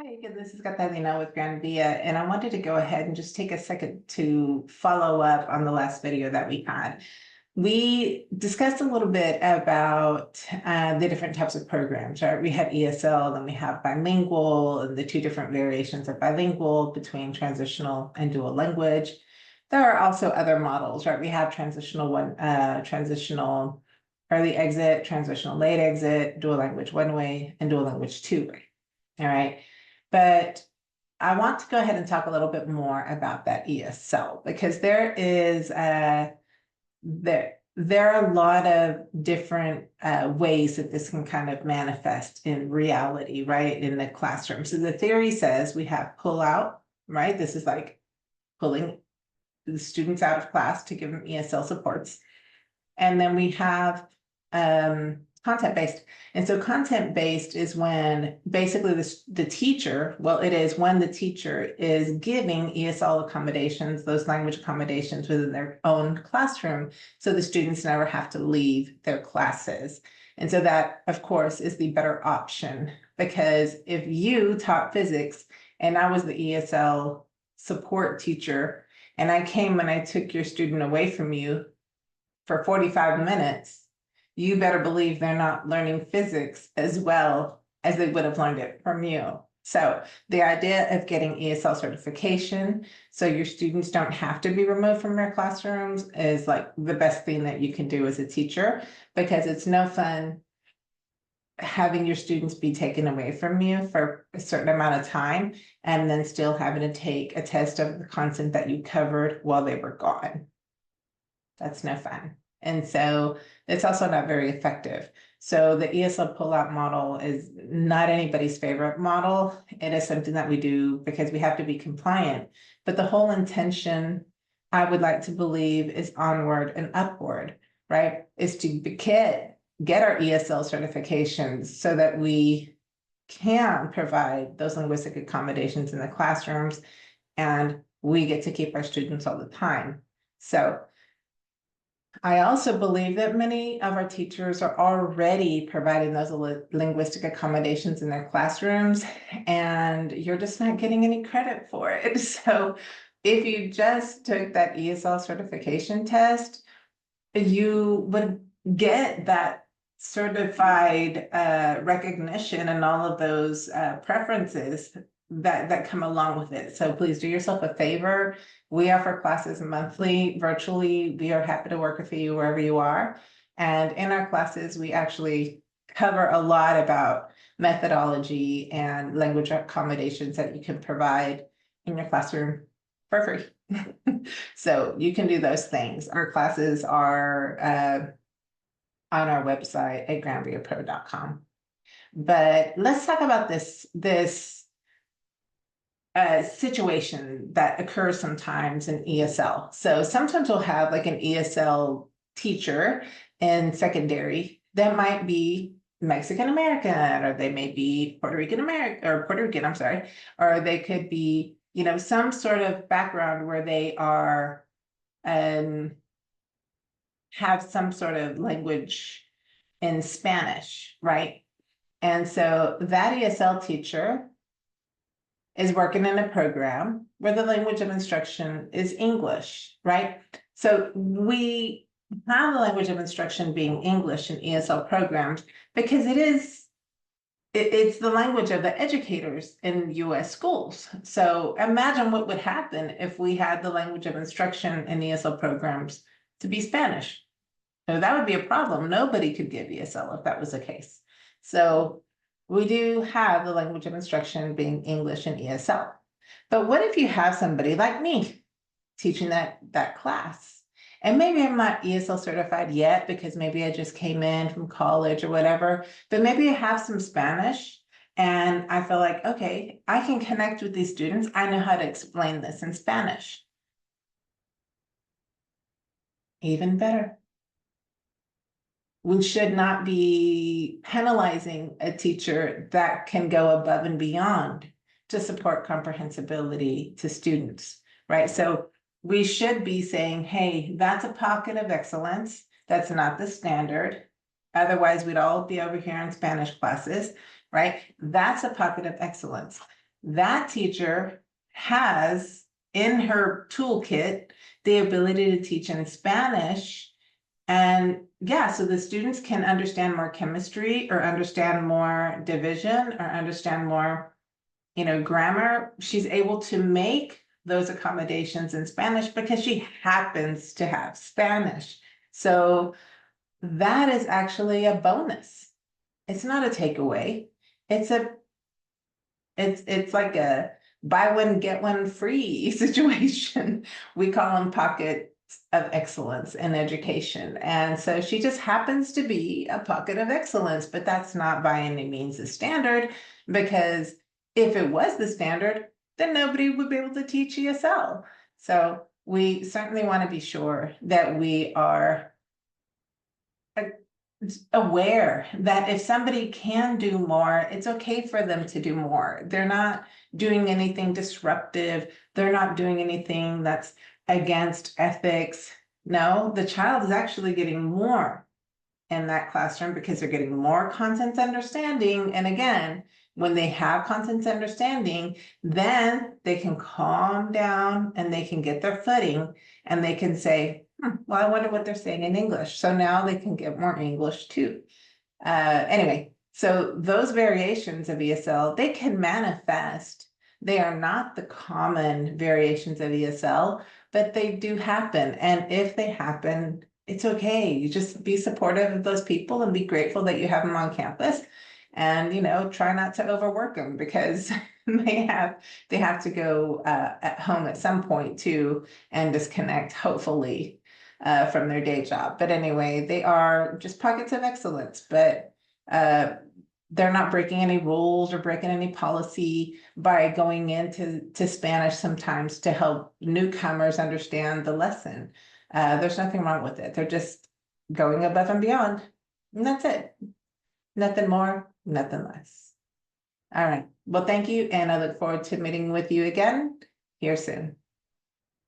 Hi, again, this is Catalina with Gran Via, and I wanted to go ahead and just take a second to follow up on the last video that we had. We discussed a little bit about the different types of programs, right? We have ESL, then we have bilingual, and the two different variations of bilingual between transitional and dual language. There are also other models, right? We have transitional early exit, transitional late exit, dual language one way, and dual language two way. All right. But I want to go ahead and talk a little bit more about that ESL because there are a lot of different ways that this can kind of manifest in reality, right, in the classroom. So the theory says we have pull out, right? This is like pulling the students out of class to give them ESL supports. And then we have content-based. And so content-based is when basically the teacher, it is when the teacher is giving ESL accommodations, those language accommodations within their own classroom, so the students never have to leave their classes. And so that, of course, is the better option, because if you taught physics and I was the ESL support teacher, and I came and I took your student away from you for 45 minutes, you better believe they're not learning physics as well as they would have learned it from you. So the idea of getting ESL certification so your students don't have to be removed from their classrooms is like the best thing that you can do as a teacher, because it's no fun having your students be taken away from you for a certain amount of time and then still having to take a test of the content that you covered while they were gone. That's no fun. And so it's also not very effective. So the ESL pullout model is not anybody's favorite model. It is something that we do because we have to be compliant. But the whole intention, I would like to believe, is onward and upward, right? Is to get our ESL certifications so that we can provide those linguistic accommodations in the classrooms, and we get to keep our students all the time. So I also believe that many of our teachers are already providing those linguistic accommodations in their classrooms, and you're just not getting any credit for it. So if you just took that ESL certification test, you would get that certified recognition and all of those preferences that come along with it. So please do yourself a favor. We offer classes monthly, virtually. We are happy to work with you wherever you are. And in our classes, we actually cover a lot about methodology and language accommodations that you can provide in your classroom for free. So you can do those things. Our classes are on our website at granviapro.com. But let's talk about this situation that occurs sometimes in ESL. So sometimes we'll have like an ESL teacher in secondary that might be Mexican American, or they may be Puerto Rican, I'm sorry, or they could be, some sort of background where they are have some sort of language in Spanish, right? And so that ESL teacher is working in a program where the language of instruction is English, right? So we have the language of instruction being English in ESL programs because it's the language of the educators in US schools. So imagine what would happen if we had the language of instruction in ESL programs to be Spanish. So that would be a problem. Nobody could give ESL if that was the case. So we do have the language of instruction being English in ESL. But what if you have somebody like me teaching that class? And maybe I'm not ESL certified yet because maybe I just came in from college or whatever, but maybe I have some Spanish and I feel like, okay, I can connect with these students. I know how to explain this in Spanish. Even better. We should not be penalizing a teacher that can go above and beyond to support comprehensibility to students, right? So we should be saying, hey, that's a pocket of excellence. That's not the standard. Otherwise, we'd all be over here in Spanish classes, right? That's a pocket of excellence. that teacher has in her toolkit the ability to teach in Spanish. And yeah, so the students can understand more chemistry or understand more division or understand more, grammar. She's able to make those accommodations in Spanish because she happens to have Spanish. So that is actually a bonus. It's not a takeaway. It's like a buy one, get one free situation. We call them pockets of excellence in education. And so she just happens to be a pocket of excellence, but that's not by any means the standard, because if it was the standard, then nobody would be able to teach ESL. So we certainly want to be sure that we are aware that if somebody can do more, it's okay for them to do more. They're not doing anything disruptive. They're not doing anything that's against ethics. No, the child is actually getting more in that classroom because they're getting more content understanding. And again, when they have content understanding, then they can calm down and they can get their footing and they can say, well, I wonder what they're saying in English. So now they can get more English too. Anyway, so those variations of ESL, they can manifest. They are not the common variations of ESL, but they do happen. And if they happen, it's okay. You just be supportive of those people and be grateful that you have them on campus. And, try not to overwork them because they have to go at home at some point too and disconnect, hopefully, from their day job. But anyway, they are just pockets of excellence, but they're not breaking any rules or breaking any policy by going into Spanish sometimes to help newcomers understand the lesson. There's nothing wrong with it. They're just going above and beyond. And that's it. Nothing more, nothing less. All right. Well, thank you. And I look forward to meeting with you again here soon.